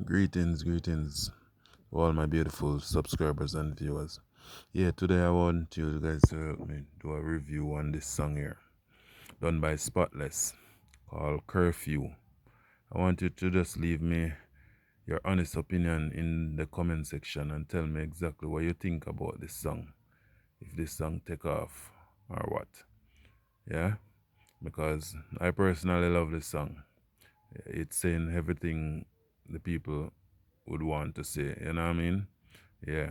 Greetings to all my beautiful subscribers and viewers. Yeah, today I want you guys to help me do a review on this song here, done by Spotless, called Curfew. I want you to just leave me your honest opinion in the comment section and tell me exactly what you think about this song. If this song take off or what. Yeah? Because I personally love this song. It's saying everything the people would want to say, you know what I mean? Yeah.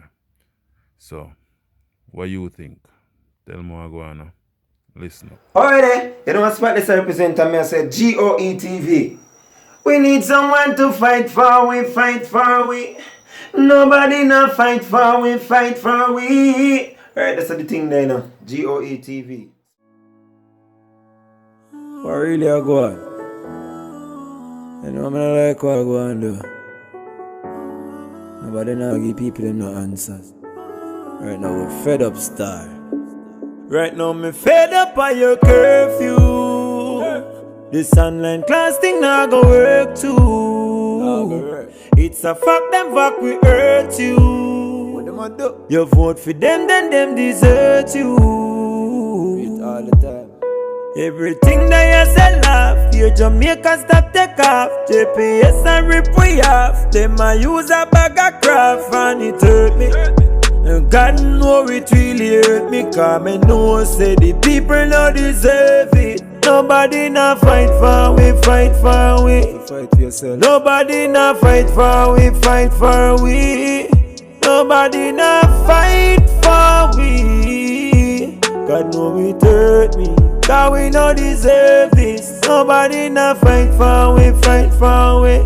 So, what you think? Tell me what go on now. Listen up. Alright then, you know what Spotless represent me, I said GOETV. We need someone to fight for we. Nobody not fight for we. Alright, that's the thing there now. GOETV. What really I go on? You know I like what I go on do. Nobody now give people them no answers. Right now we're fed up star. Right now me fed up on your curfew. This online class thing not go work too. It's a fact them fuck we hurt you. What them a do? You vote for them, then them desert you. It all the time. Everything that you say laugh. Your Jamaica stop take off. JPS and rip we off. Them a use a bag of craft and it hurt me. And God know it really hurt me. Cause me know say the people no deserve it. Nobody na fight for we. Fight for yourself. Nobody na fight for we. Fight for we. Nobody na fight for we. God know it hurt me. Cause we no deserve this. Nobody na fight for we. Fight for we.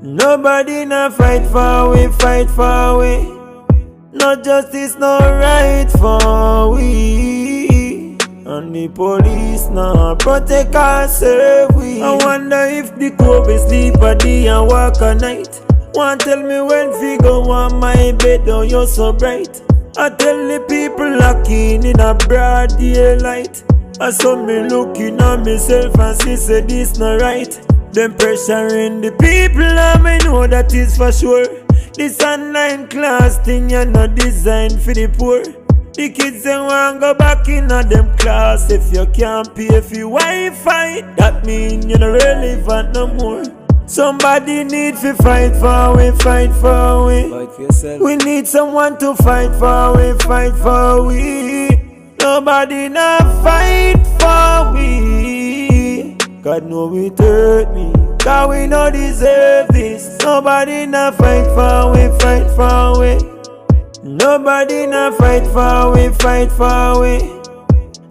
Nobody na fight for we. Fight for we. No justice, no right for we. And the police now protect us, serve we. I wonder if the Kobe sleep a day and walk a night. Want tell me when figure on my bed, oh you're so bright. I tell the people locking in a broad daylight. I saw me looking at myself and see say this not right. Them pressuring the people and me know that is for sure. This online class thing you not designed for the poor. The kids they want go back in a them class. If you can't pay for Wi-Fi, that mean you're not relevant no more. Somebody need to fight for we. Fight for we. Fight for yourself. We need someone to fight for we. Fight for we. Nobody not fight for we. God know it hurt me. Cause we no deserve this. Nobody na fight for we. Fight for we. Nobody na fight for we. Fight for we.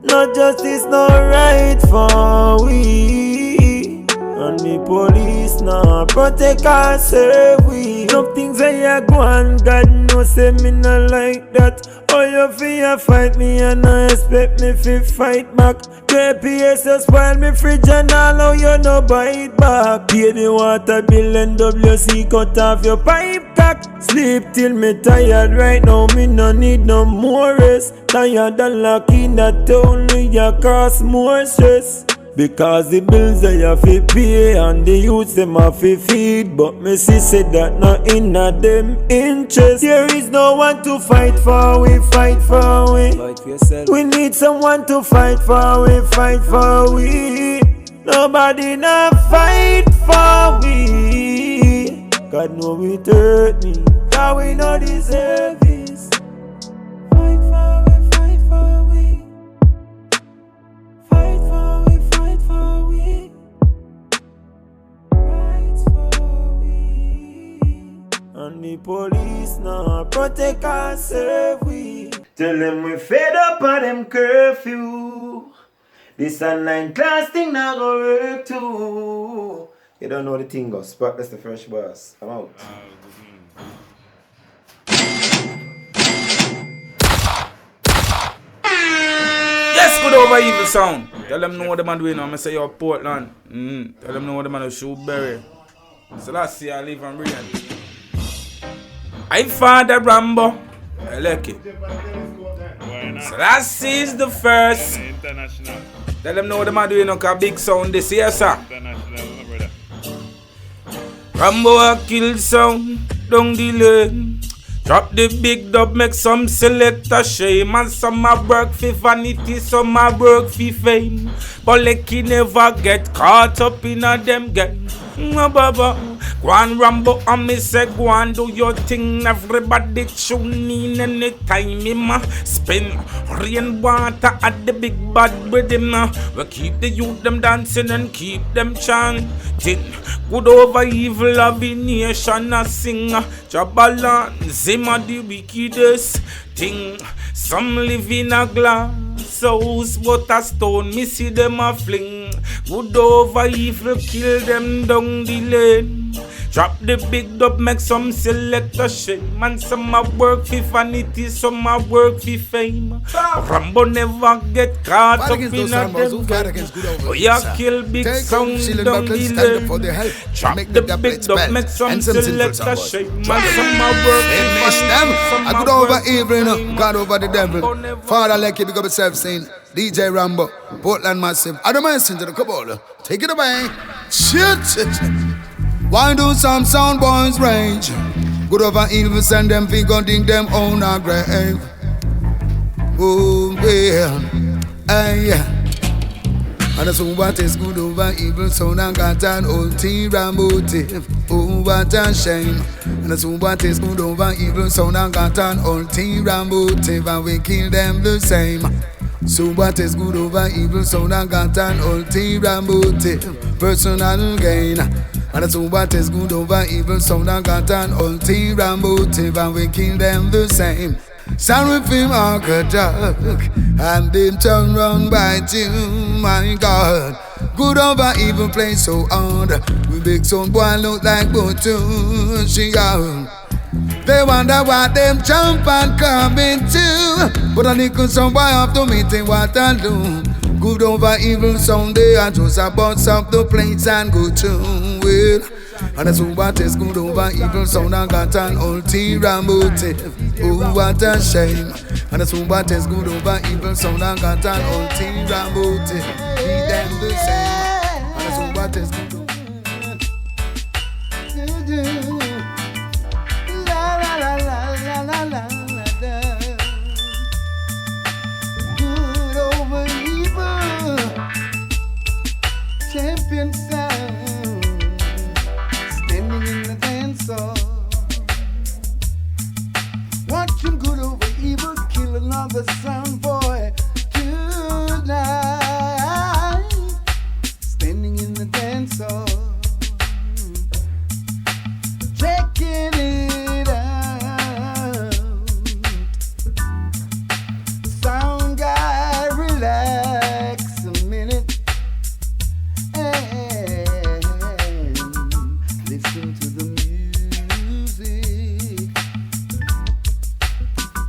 No justice, no right for we. And the police now protect us, serve we. Some things I go on, God knows say me not like that. Oh you fear fight me and I expect me to fight back. JPS you spoil me fridge and all how you no bite back. Pay the water bill and WC cut off your pipe cock. Sleep till me tired right now, me no need no more rest. Tired and locked in that town, me ya cause more stress. Because the bills they have to pay and the youths them have to feed. But me see say that not in a them interest. There is no one to fight for we. Fight for we. Fight for yourself. We need someone to fight for we. Fight for we. Nobody na fight for we. God know it hurt me. Cause we no deserve this. Fight for we. Fight for we. Fight for we. Fight for we. Right for we. And the police now protect us, serve we. Tell them we fed up on them curfew. This online class thing now go work too. You don't know the thing goes, but that's the first boss. I'm out. Yes, good over evil sound. Tell them know what them are doing. I'm say you're Portland. Tell them know what them are doing. Shoeberry. So last year I live on brilliant. I Father Rambo. I like it. So last is the first. Tell them know what them are doing. Cause big sound this year, sir. Rambo a kill sound down the lane. Drop the big dub, make some selector shame. And some a work for vanity, some a work for fame. But lucky never get caught up in a them game. Baba, go on Rambo and me say go on do your thing. Everybody tune in anytime him spin rain water at the big bad with him. We keep the youth them dancing and keep them chanting. Good over evil of the nation a sing. Jabalans him a the wickedest thing. Some live in a glass house, but a stone me see them a fling. Good over evil, kill them down the lane. Drop the big dub, make some selector shame. And some a work for vanity, some a work for fame. Rambo never get caught up in a them game. Oh, ya kill big sound down the lane. Drop the big dub, make some selector shame. And some a work for vanity, some I a good over work evil, for fame. God over the devil. Father, like you, big up yourself, saying DJ Rambo, Portland Massive. I don't mind sing to the cabal. Take it away. Shit. Why do some sound boys rage? Good over evil, send them figure, dig them on a grave. Oh, yeah. Hey, yeah. And that's what is good over evil, so I got an ulterior motive. Oh, what a shame. And that's what is good over evil, so I got an ulterior motive, and we kill them the same. So what is good over evil, so I got an ulterior motive, personal gain. And that's what is good over evil, so I got an ulterior motive, and we kill them the same. Sorry for my dog, and then turn round by you, my God. Good over evil play so hard. We big son boy look like Butu, she out. They wonder what them jump and come into. But I think some boy have to meet what I do. Good over evil someday, I just bounce up the plates and go to it. And that's what is good over evil, so I got an ulterior motive. Oh, what a shame. And that's what is good over evil, so I got an ulterior motive. Be them the same. And that's what is good over. La la la la la la la. Good over evil, champion sound, standing in the dance hall, watching good over evil kill another sound boy tonight, standing in the dance hall, checking it out. Sound guy, relax a minute and listen to the music.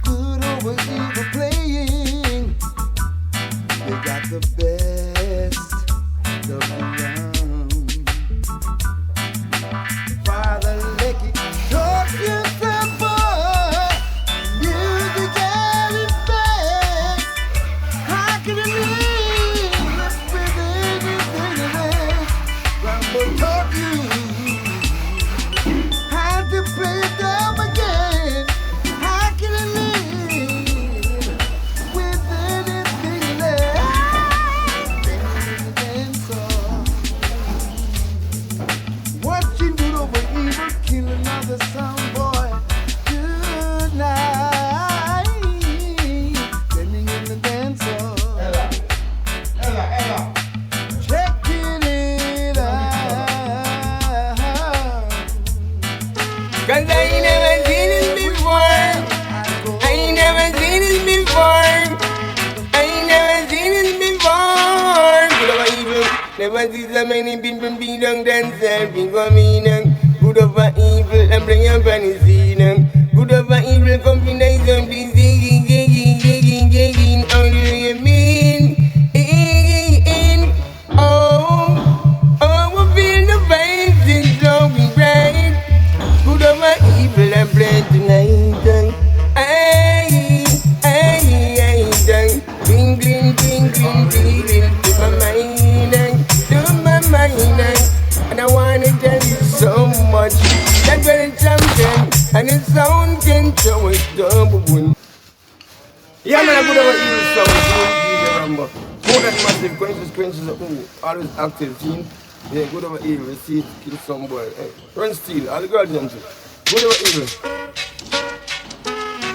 Good over evil playing. They got the best of around. Father Lecky, talk yourself boy. Music got it best. How can it live with anything in it? Rambo taught you how to play them again. How can it live with anything in it? Dance hall, watching good over evil kill another sound boy tonight, standing in the dance hall, checking it out. Cause I ain't never seen this before. I ain't never seen this before. I ain't never seen this before. Good over evil. Never see so many people be down themselves. Be coming. Good over evil. And bring your funny scene. Good over evil. Combination. Please. How do you mean? Oh, I feel the vibes is glowing bright. Good over evil and play tonight. Ay, ay, ay, ay. Tingling, tingling, tingling to my mind. To my mind. And I wanna tell you so much. very champion, and his sound can show us double one. Yeah, man, I put over evil sound, DJ Rambo. More than massive, quenches up, always active team. Yeah, good over evil, see, kill some boy. Hey, run steel, all the girls and shit. Good over evil.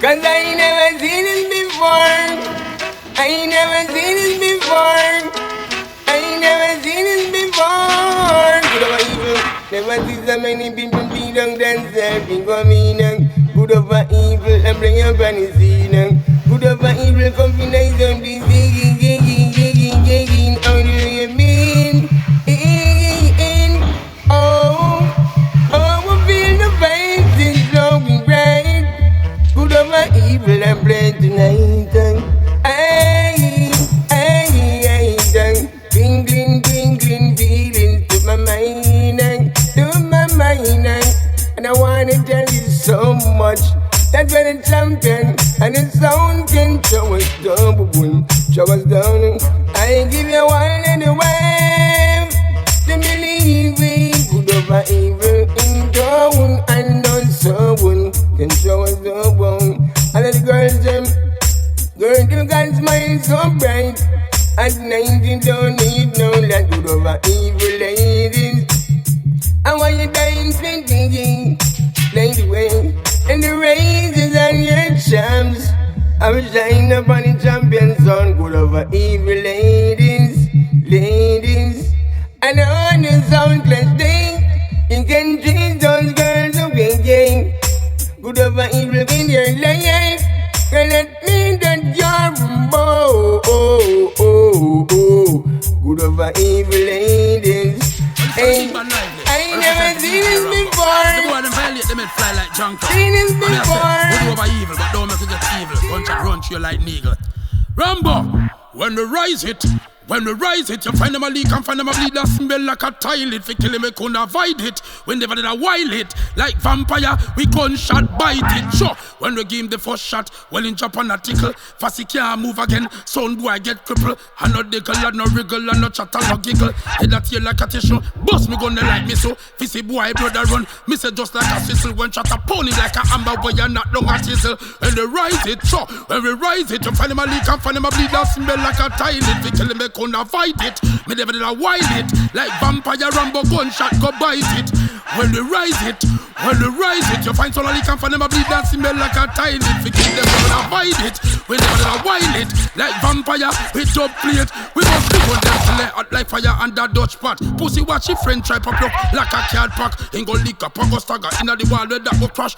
Cause I ain't never seen this before. I ain't never seen this before. I ain't never seen this before. Good over evil. Never see so many people be down dancing for me now. Good over evil and bring your granny see now. Good over evil combination be zigging. How do you mean? Oh, I feel the face is so bright. Good over evil and play tonight. Tingling feelings to my mind, and I wanna tell you so much. That's when the champion and the sound can show us double, show us down. I give you one and a wave to believe we good over evil in town, and on someone can show us double. And the girls them got smile so bright. At 19 don't need no land. Good over evil ladies. And when you dance with me, play the way, and the raises and your charms. I will shine up on the champion son. Good over evil ladies. And on the sound class day, you can treat those girls away. Good over evil in your life. Can let me that you're good over evil ladies. Hey, I ain't never seen this before. The boy them violate, they make fly like junk. Seen this before. Good over evil, but don't make it get evil. Bunch of run to you like nigga. Rambo, when we rise it, you find them a leak and find them a bleed that smell like a toilet. Fi kill him, we couldn't avoid it. When they did a wild hit, like vampire, we gunshot bite it. Sure, when we give him the first shot, well in Japan a tickle. Fassi can't move again, son boy get crippled. And no dickle, and no wriggle, and no chatter, no giggle. Head a tail like a tissue, bust me gun like me so. Fissy boy brother run, me say just like a sizzle. When chatter pony like a amber boy, you not down a tizzle. When they rise it, sure, when we rise it, you find them a leak and find them a bleed that smell like a toilet. Fi kill him, we couldn't avoid it. Me never did a wild it. Like vampire Rambo gunshot go bite it. When we rise it, you find someone you can find them a bleed that smell like a toilet. We keep them never avoid it. We never did a wild it. Like vampire with dub plate. We must be on them to let out like fire and that Dutch pot. Pussy watch your friend try pop up like a card pack. Ain't go lick up and go stagger inna the wall where that go crash.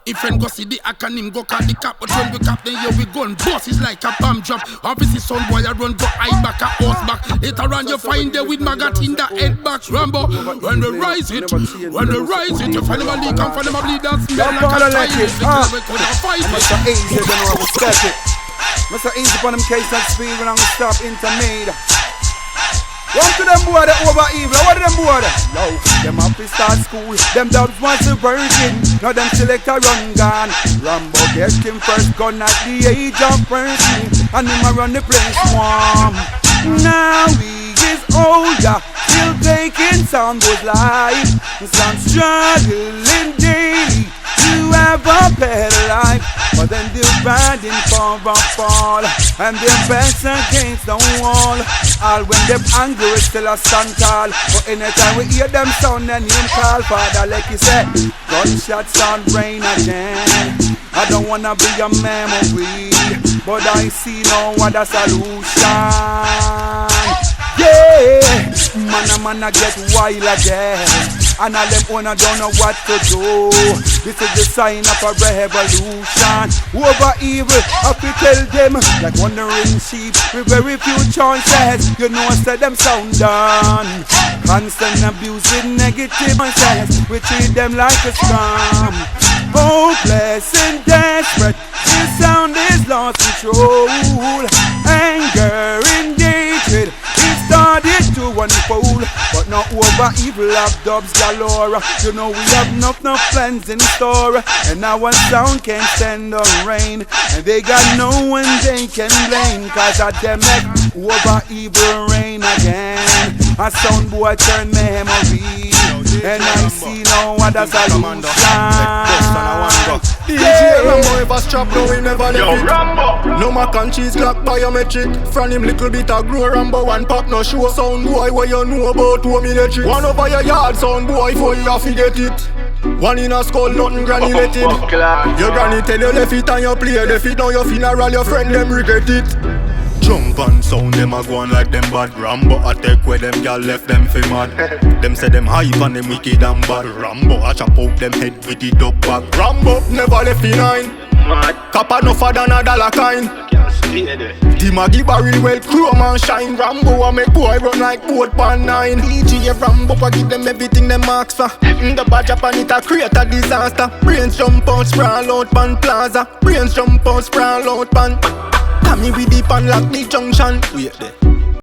If friend go see the acronym, go call the cap. But when we cap, then here we gun. Boss is like a bomb drop. Obviously, son boy, I run, go eye back, a horse back. Later on, you find there with maggot in the head back. Rambo, when we rise it, you find them a leak and find them a bleed and smell like a toilet. Because we couldn't fight it. Mr. Easy, then we respect it. Mr. Easy on them case and speed when I'm stop intermade. One to them boy that over evil. What are them boy that? Yo, them up to start school. Them dubs want to virgin. Now them select a run gun. Rambo get him first gun at the age of 13. And him a run the place warm. Now he is older, still taking some good life. Some struggling daily to have a better life. But then they're riding for a fall, and their backs against the wall. All when them angry still a stand tall. But anytime we hear them sound and him call, Father like he said, gunshots sound rain again. I don't wanna be a memory, but I see no other solution. Yeah, man I get wild again. And all them owner don't know what to do. This is the sign of a revolution. Over evil, I will tell them like wandering sheep with very few chances. You know, say them sound done. Constant abusing negative voices. We treat them like a scam. Hopeless and desperate, this sound is lost control. Anger and hatred, it started to unfold. But not over evil of dubs galore. You know we have enough plans in store. And our sound can't stand the rain. And they got no one they can blame. Cause of them make over evil rain again. A sound boy turn memory. And I see no other solution. DJ Rambo ever strap, no we never left it. No mac and cheese clock biometric. From him little bit of grow Rambo one pop no show. Sound boy what you know about 2 military. One over your yard sound boy for you have to get it. One in a skull, nothing granulated. Your granny tell you left it and you play the fit. Now your funeral, your friend them regret it. Jump and sound, them a go on like them bad. Rambo attack where them gal left them fi mad. Them say them hype and them wicked and bad. Rambo a chop out them head with the dog bag. Rambo never left in nine. Kappa no for than a dollar kind. The Maggie barrel well chrome and shine. Rambo a make boy run like boat pan 9. DJ Rambo a give them everything them marks for. The badge up and it a create a disaster. Brains jump out sprawl out pan plaza. Brains jump out sprawl out pan. Come me with the pan lock the junction. Wait there.